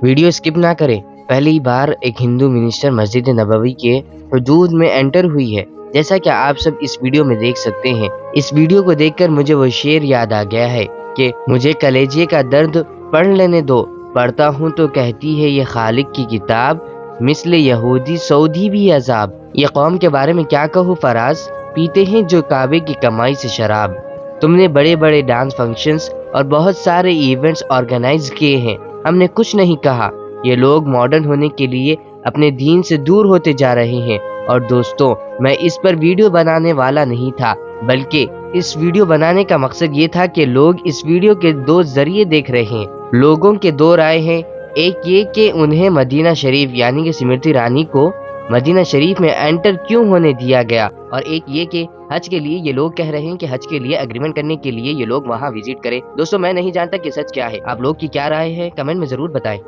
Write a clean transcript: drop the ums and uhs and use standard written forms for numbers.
Video skip نہ کریں۔ پہلی بار ایک ہندو منسٹر مسجد نبوی کے حدود میں انٹر ہوئی ہے، جیسا کہ آپ سب اس ویڈیو میں دیکھ سکتے ہیں۔ اس ویڈیو کو دیکھ کر مجھے وہ شعر یاد آ گیا ہے کہ مجھے کلیجے کا درد پڑھ لینے دو، پڑھتا ہوں تو کہتی ہے یہ خالق کی کتاب، مثل یہودی سعودی بھی عذاب۔ یہ قوم کے بارے میں کیا کہوں فراز، پیتے ہیں جو کعبے کی کمائی سے شراب۔ تم نے بڑے بڑے ڈانس فنکشنز اور بہت سارے ایونٹس آرگنائز کیے ہیں، ہم نے کچھ نہیں کہا۔ یہ لوگ ماڈرن ہونے کے لیے اپنے دین سے دور ہوتے جا رہے ہیں۔ اور دوستوں، میں اس پر ویڈیو بنانے والا نہیں تھا، بلکہ اس ویڈیو بنانے کا مقصد یہ تھا کہ لوگ اس ویڈیو کے دو ذریعے دیکھ رہے ہیں۔ لوگوں کے دو رائے ہیں، ایک یہ کہ انہیں مدینہ شریف یعنی کہ سمرتی ایرانی کو مدینہ شریف میں انٹر کیوں ہونے دیا گیا، اور ایک یہ کہ حج کے لیے یہ لوگ کہہ رہے ہیں کہ حج کے لیے ایگریمنٹ کرنے کے لیے یہ لوگ وہاں وزٹ کریں۔ دوستوں، میں نہیں جانتا کہ سچ کیا ہے، آپ لوگ کی کیا رائے ہے کمنٹ میں ضرور بتائیں۔